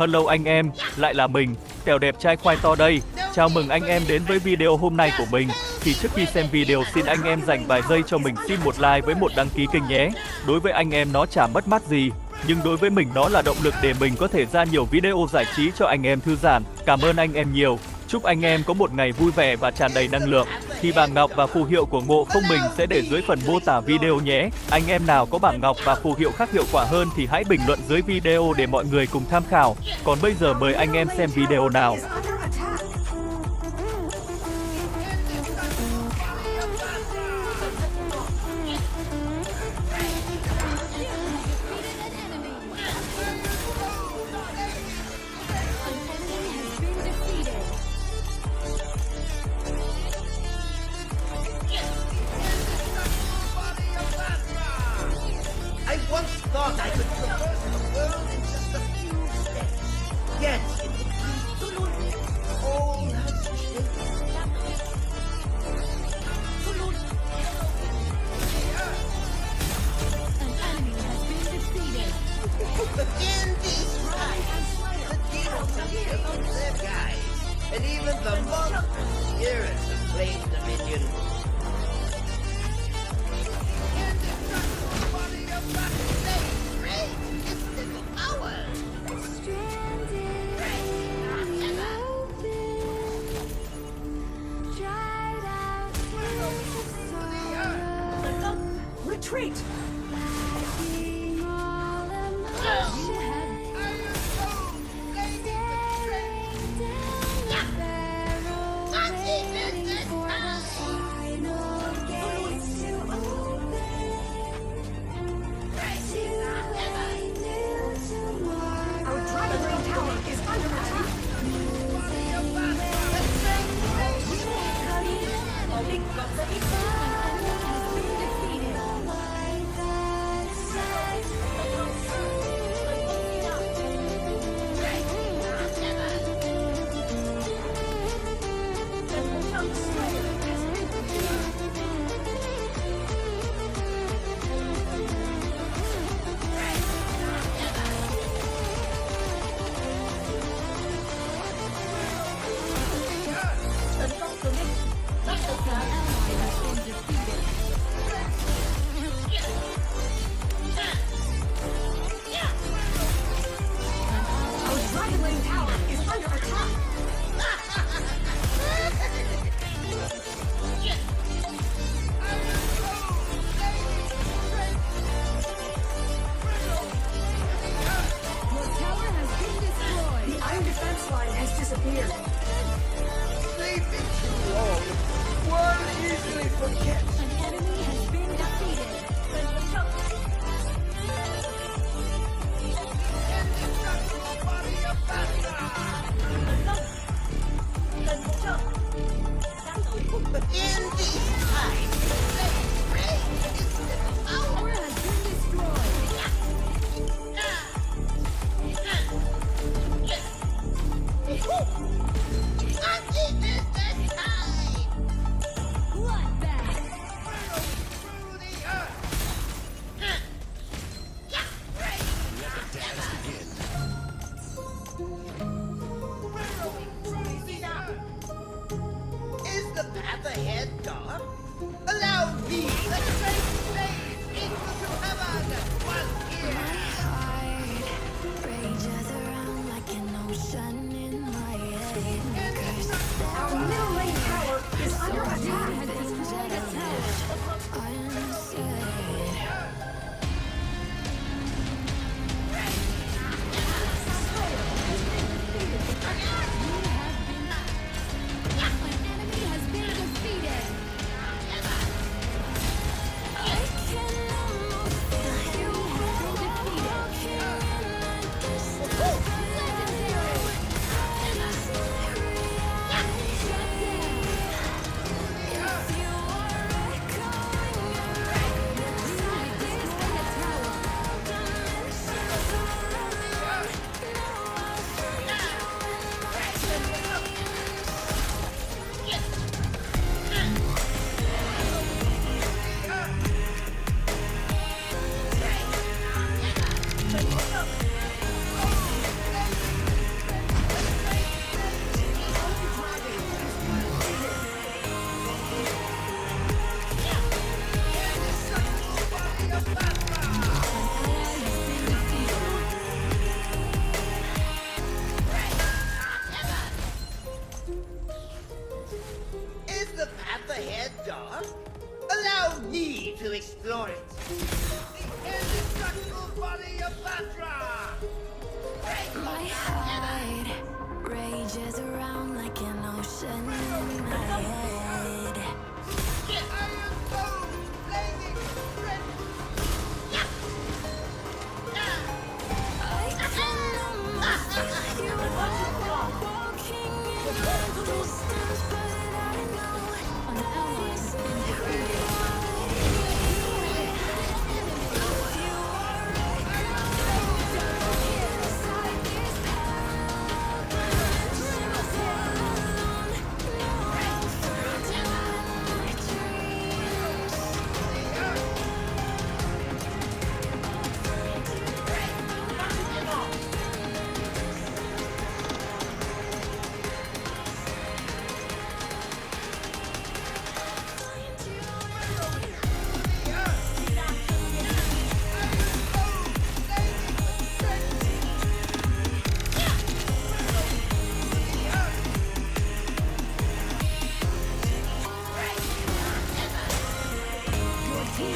Hello anh em, lại là mình, Tèo đẹp trai khoai to đây. Chào mừng anh em đến với video hôm nay của mình. Thì trước khi xem video xin anh em dành vài giây cho mình xin một like với một đăng ký kênh nhé. Đối với anh em nó chả mất mát gì, nhưng đối với mình nó là động lực để mình có thể ra nhiều video giải trí cho anh em thư giãn. Cảm ơn anh em nhiều. Chúc anh em có một ngày vui vẻ và tràn đầy năng lượng. Thì bảng ngọc và phù hiệu của Ngộ Không mình sẽ để dưới phần mô tả video nhé. Anh em nào có bảng ngọc và phù hiệu khác hiệu quả hơn thì hãy bình luận dưới video để mọi người cùng tham khảo. Còn bây giờ mời anh em xem video nào. I once thought I could traverse the world in just a few steps. Yet, all has changed. An enemy has been defeated. In these times, the demons have killed their guys, and even the monster spirits have claimed dominion. Retreat!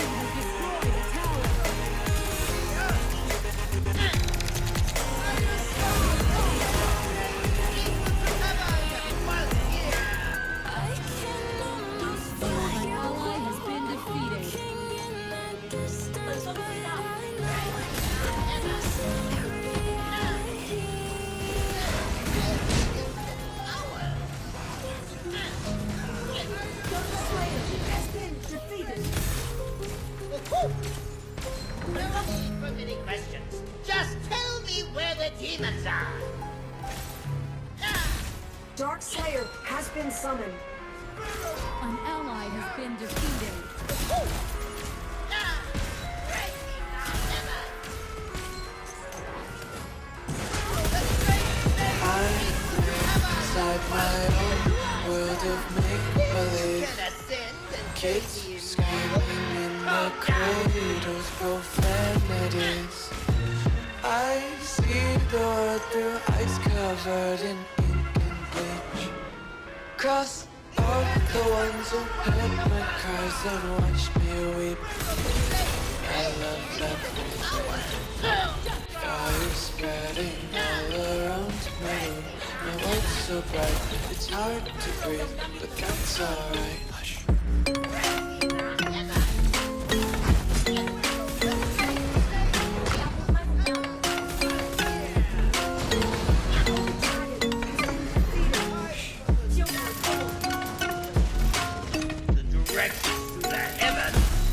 An ally has been defeated. No need for many questions. Just tell me where the demons are. Dark Slayer has been summoned. An ally has been defeated. Inside my own world of make-believe, Can ascend and kids take me screaming in the cradles, profanities. I see the world through ice covered in ink and bleach. Cross out the ones who heard my cries and watched me weep. I love everything. Fire spreading all around me. My world's so bright, it's hard to breathe, but that's alright. Hush. the directions to the heavens.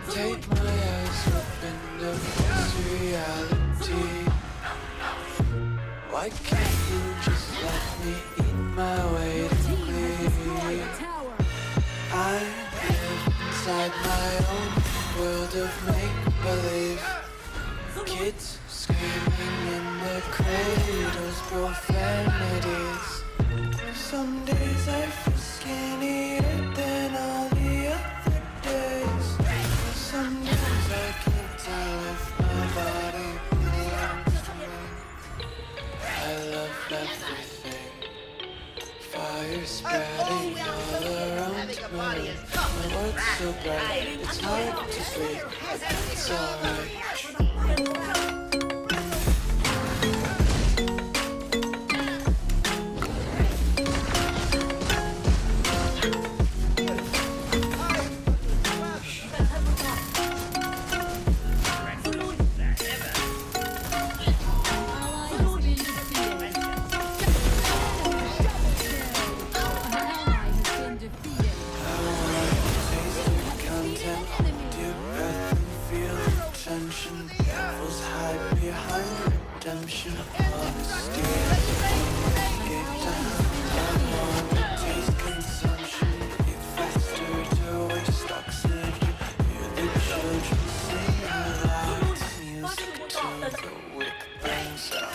Take my eyes open to this reality. Why can't you just let me eat my weight in Team has destroyed glee? a tower. I live inside my own world of make-believe. Kids screaming in their cradles, profanities. Some days I feel skinnier than all the other days. Some days I can't tell if my body belongs to me. I love everything. Fire spreading all around me. My world's so bright, it's hard to sleep. It's alright. Ally has been defeated. An ally has been defeated. Taste the content, deep breath and feel the tension. Devils hide behind redemption. Honesty, get down. I want to taste consumption. Eat faster to waste oxygen. Hear the children sing aloud. Music to the wick bangs out.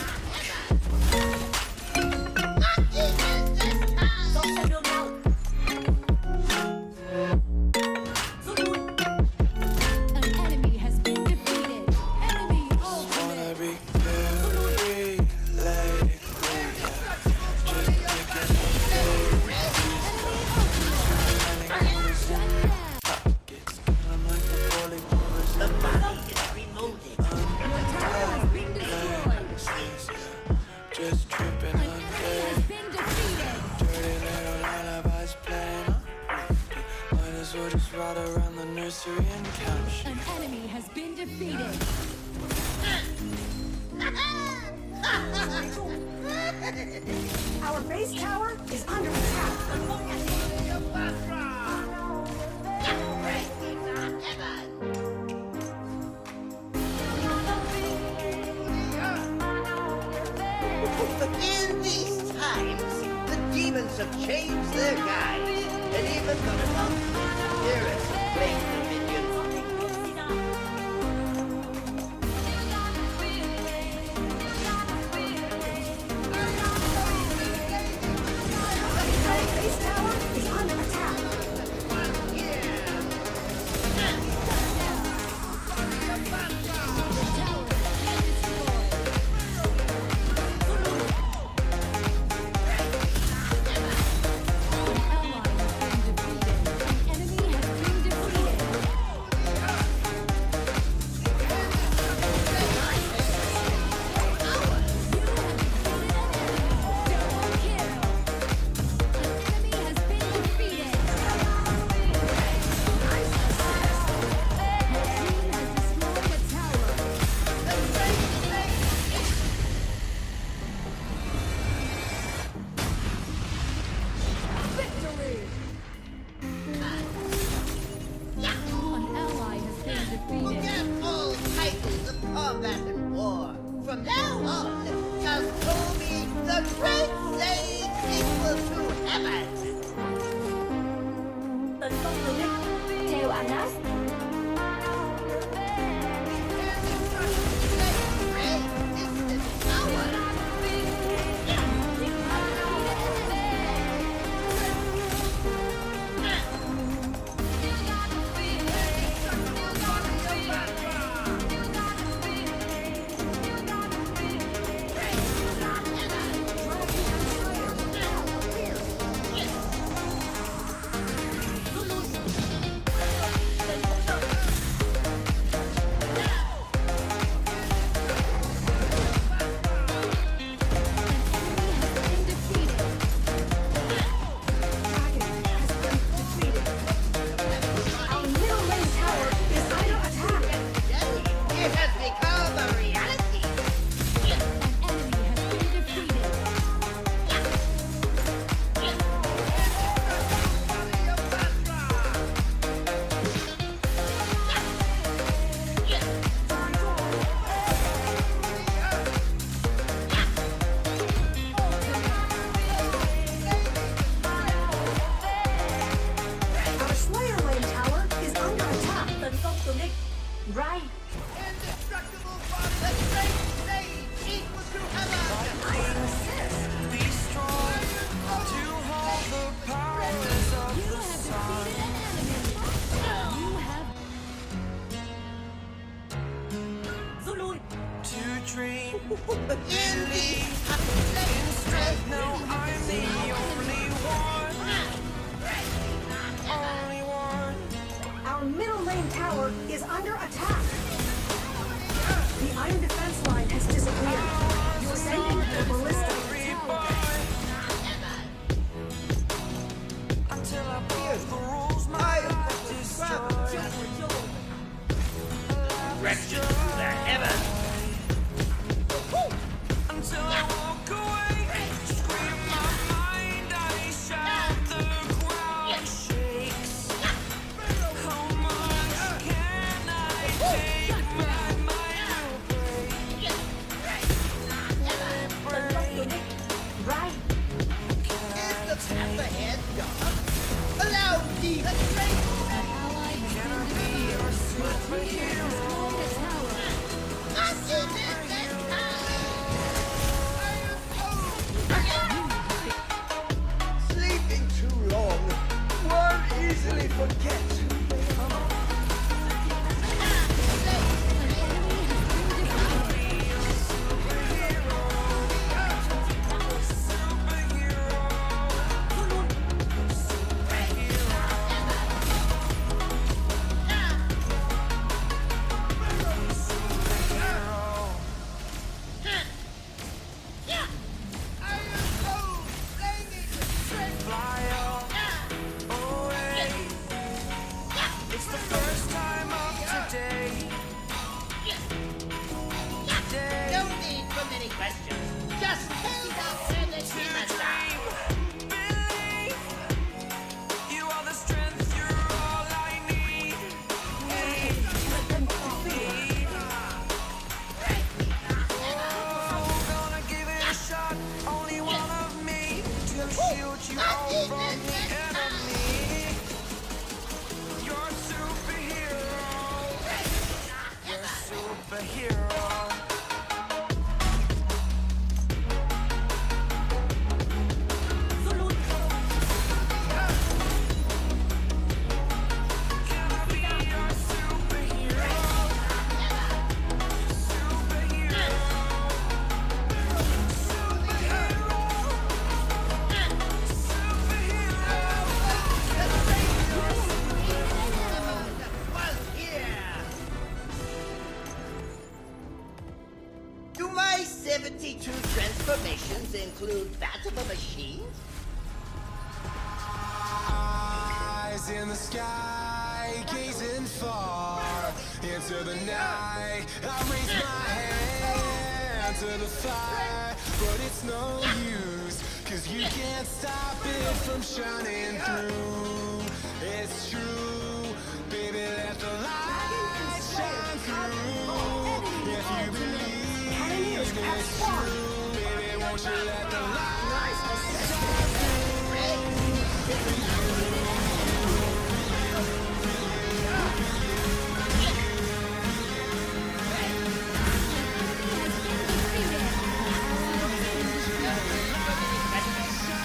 An enemy has been defeated. Enemy ultimate. Wanna be very lately, just picking up daisies. Pockets, I'm like the bowling balls The in my body is remolding. Been destroyed. just tripping An on enemy day. has been defeated. Dirty little lullabies playing on repeat. Might as well just ride around the nursery and count sheep. An enemy has been defeated. Our base tower is under attack. In these times, the demons have changed their guise, and even the monks and spirits have claimed dominion. Our base tower is under attack. In these times, Now I'm the only one. Only one. Our middle lane tower is under attack. The iron defense line has disappeared. You're sending the ballista. Until I broke the rules, my life destroyed. direction to the heavens. Until I walk away, scream my mind, I shout, the ground shakes. How much can I take? My mind will break. Right. Is the path ahead dark? Allow me to trace. Can I be your superhero? I see this time. Sleeping too long, one easily forgets who they are. It's the first time of today. No need for many questions. Just tell us where the demons are. Believe you are the strength, you're all I need. Oh, gonna give it a shot. Only one of me to shield you all from the enemy. You're a superhero. You're a superhero. Can I be your superhero? Superhero. Was here. Do my 72 transformations include that of a machine? Eyes in the sky, gazing far into the night. I raise my hand to the fire, but it's no use, 'cause you can't stop it from shining through. It's true, baby, let the light shine through. If you believe it's true, baby, won't you let the light shine through?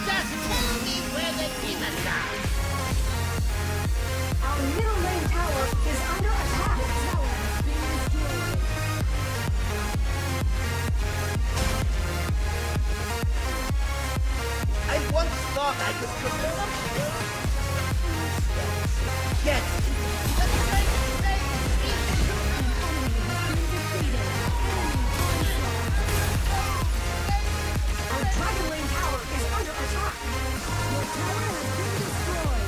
Just tell me where the demons are. Our middle lane tower is under attack. I once thought I could control. Yes. Our dragon lane tower is under attack. Your tower has been destroyed.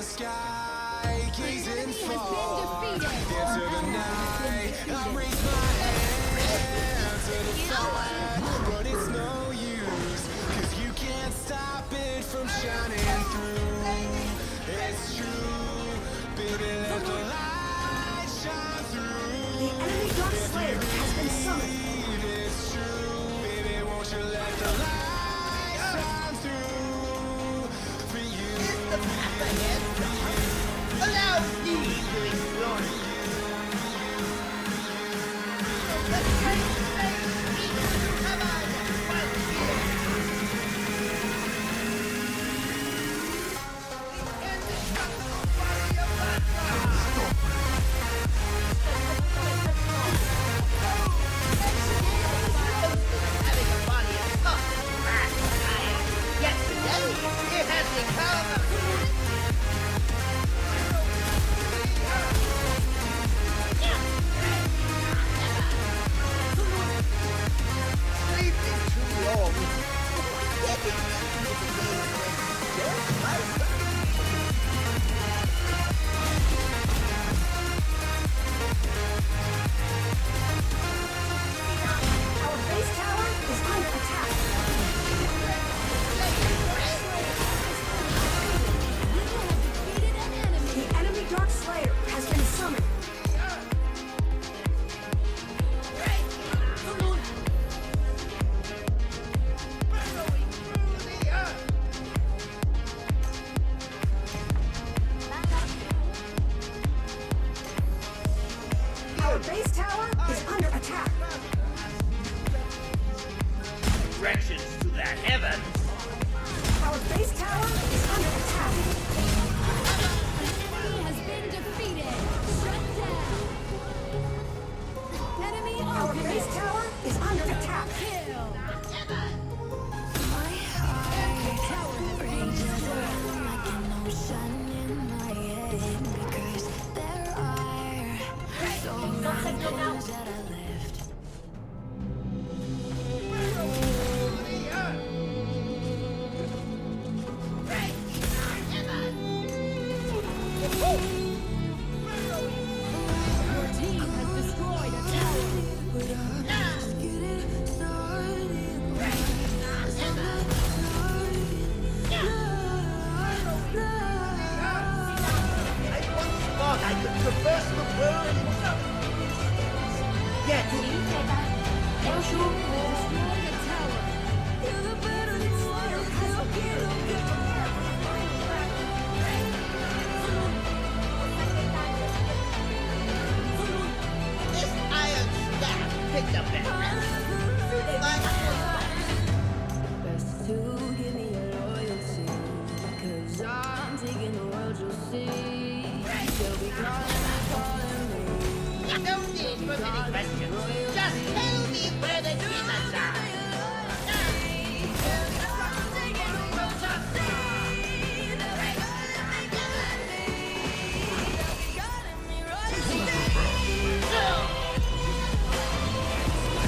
sky, gazing Enemy has been far defeated. into the night. I raise my hand to the fire, but it's no use, 'cause you can't stop it from shining through. It's true, baby, let the light shine through. The enemy Dark Slayer has been summoned. It's true, baby, won't you let the light shine through for you? The path ahead. Allow me to explore it. The great flame speaks to heaven while here. The indestructible body of having a body of soft and brass and iron. Yet today, it has become sleeping too long. Getting into the game when just like Our base tower is under attack. Defeated an enemy. The enemy Dark Slayer has been summoned. burrowing through the earth. Our base tower is under attack. Directions to the heavens. Our base tower is under attack. Enemy has been defeated. Shut down. Enemy Our base ultimate. tower is under attack. Kill. My heart Tower has been rages destroyed. like an ocean in my head, because there are so many things that I left. Through the earth. Your team has destroyed a tower. I once thought I could traverse the world in yet Destroyed a tower. this iron staff picked up that Best to give me your loyalty, 'cause I'm taking the world, you'll see. They'll be calling me. No need for many questions. Just tell me where the demons are.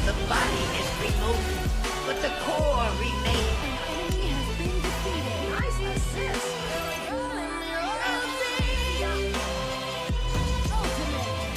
The body is removed, but the core remains. Enemy has been defeated. Nice assist. Ultimate.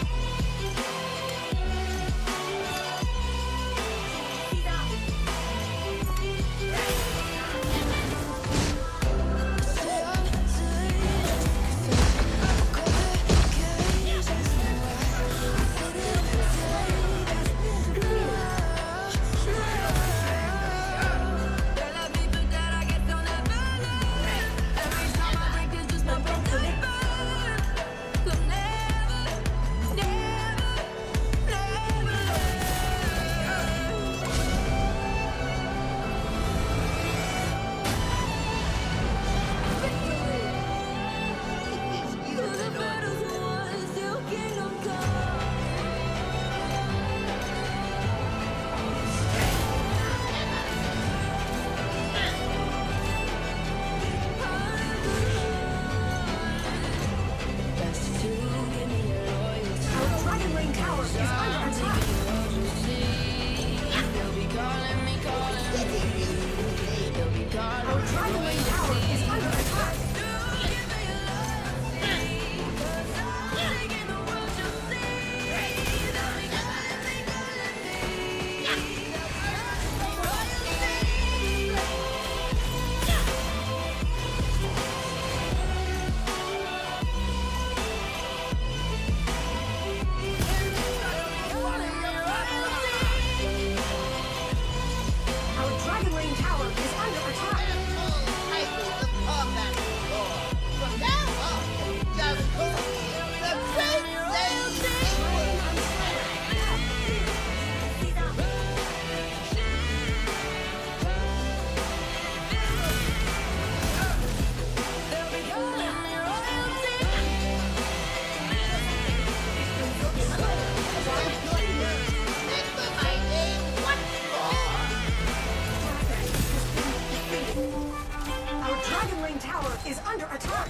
Lane Tower is under attack.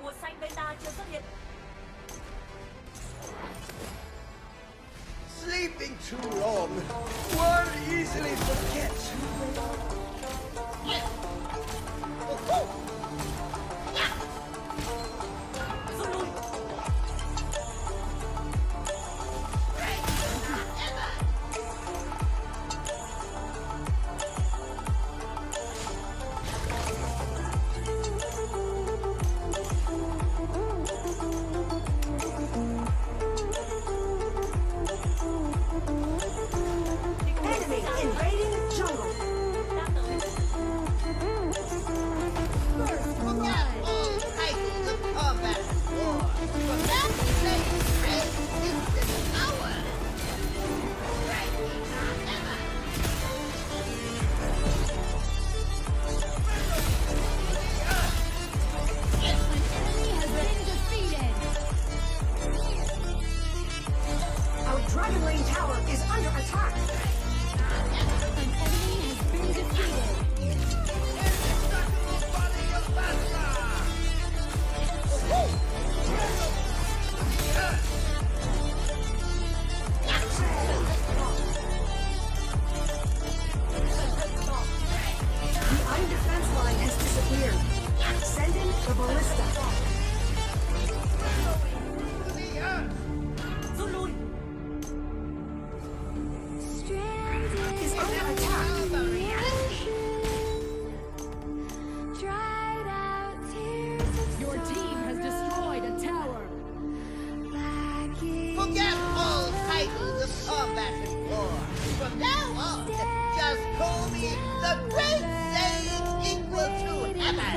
Mùa xanh beta chưa xuất hiện. Sleeping too long. One easily forgets. Rút lui. Enemy invading jungle. Đang tới. Forget all titles of combat and war. From that place, great instant power. Our Dragon Lane Tower is under attack. The iron defense line has disappeared. Send in the ballista. Rút lui. Is under attack. Your team has destroyed a tower. Forget all titles of combat and war. From now on, just call me the Great Sage equal to heaven.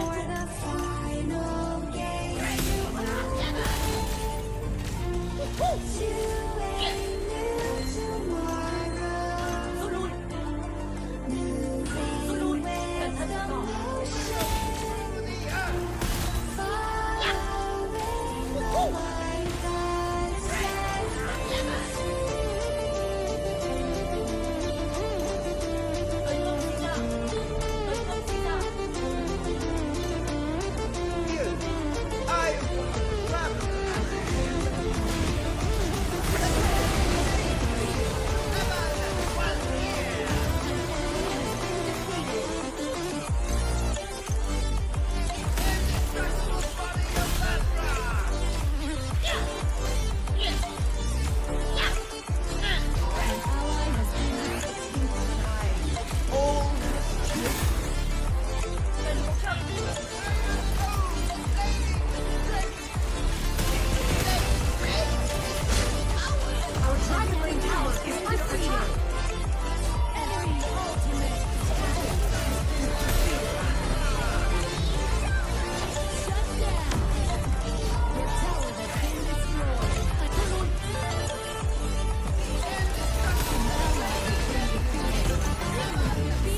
Rút lui. Rút lui. Cẩn thận cỏ. Tấn công sinh ra. Tấn công sinh ra. You, I Cần hỗ trợ. Our Dragon Lane Tower is under attack.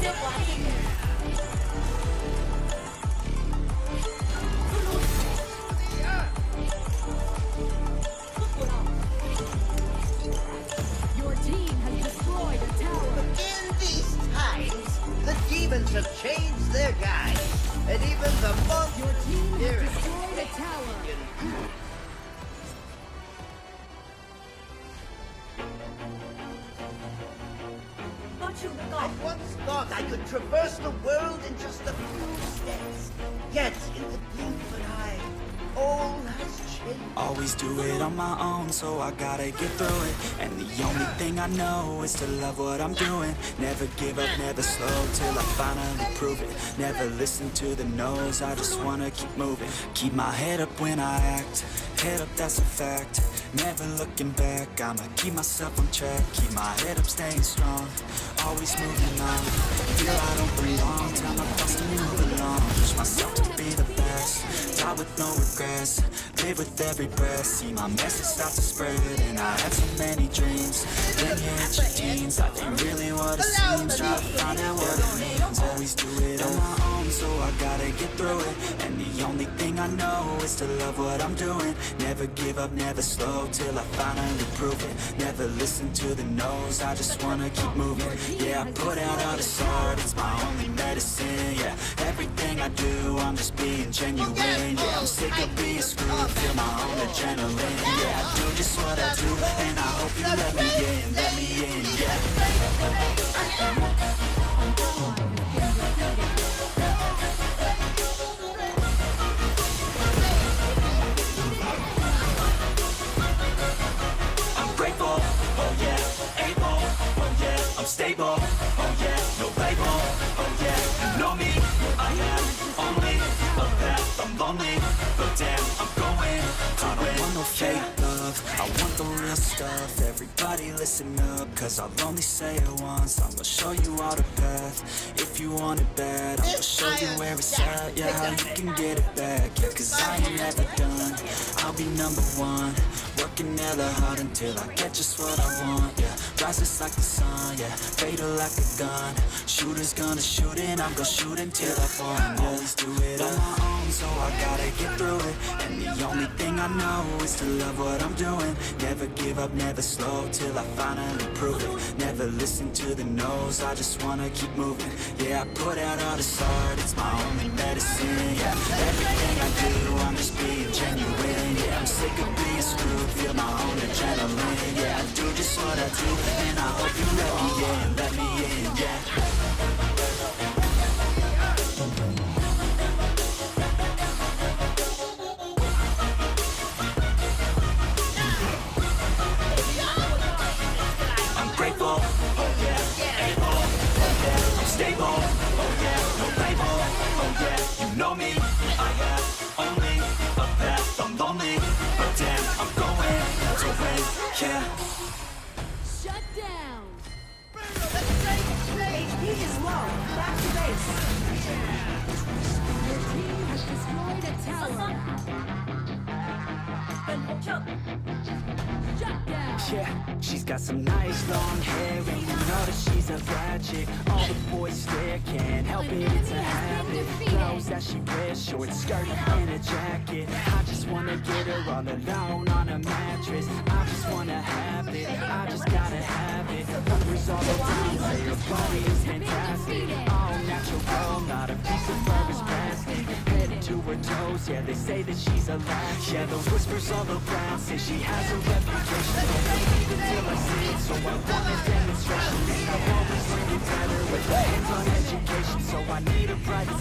Siêu quá đi. Cướp của nó. Your team has destroyed a tower. In these times, the demons have changed their guise, and even the monks Your team has fear it. destroyed a tower. Con chịu được cỏ. I once thought I could traverse the world in just a few steps. Yet, in the blink of an eye, all has changed. Always do it on my own, so I gotta get through it. And the only thing I know is to love what I'm doing. Never give up, never slow till I finally prove it. Never listen to the no's, I just wanna keep moving. Keep my head up when I act, head up, that's a fact. Never looking back, I'ma keep myself on track. Keep my head up, staying strong, always moving on. Feel I don't belong, tell my thoughts to move along. Push myself to be the best, die with no regrets. Live with every breath, see my message start to spread. And I had so many dreams, then you hit your teens. Life ain't really what it seems, try to find out what it means. Always do it on my own, so I gotta get through it. And the only thing I know is to love what I'm doing. Never give up, never slow till I finally prove it. Never listen to the no's, I just wanna keep moving. Yeah, I put out all this art, it's my only medicine. Yeah, everything I do just being genuine. Yeah, I'm sick of being screwed, feel my own adrenaline. Yeah, I do just what I do, and I hope you let me in, yeah. I'm grateful, oh yeah, able, oh yeah, I'm stable, oh yeah, no label, oh yeah, you know me, I have only a path, I'm lonely, but damn, I'm going to I don't want no fake love, I want the real stuff. Everybody listen up, cause I'll only say it once. I'ma show you all the path, if you want it bad. I'ma show you where it's at, yeah, how you can get it back. Yeah, cause I ain't never done, I'll be number one. Working hella hard until I get just what I want, yeah. Rises like the sun, yeah, fatal like a gun. Shooter's gonna shoot and I'm gonna shoot until I fall. Always do it on my own, so I gotta get through it. And the only thing I know is to love what I'm doing. Never give up, never slow, till I finally prove it. Never listen to the no's, I just wanna keep moving. Yeah, I put out all this art, it's my only medicine, yeah. Everything I do, I'm just being genuine. Yeah, I'm sick of being screwed, feel my own adrenaline. Yeah, I do just what I do, and I hope you let me in, yeah. I'm grateful, oh yeah, able, oh yeah, I'm stable, oh yeah, no label, oh yeah, you know me, I have only a path, I'm lonely, but damn, I'm going to win, yeah. Shut down. HP is low. Back to base. Your team has destroyed a tower. Shut down. Yeah, she's got some nice long hair, and you know that she's a bad chick. All the boys stare, can't help it, it's a habit. Clothes that she wears, short skirt and a jacket. I just wanna get her all alone on a mattress. I just wanna have it, I just gotta have it. Numbers all around, say her body is fantastic. All natural, not a piece of fur is plastic. Head to her toes, yeah, they say that she's a latch. Yeah, the whispers all around say she has a reputation. Don't believe it till I see it, so I want a demonstration. And I've always learned it better with my hands on education, so I need a private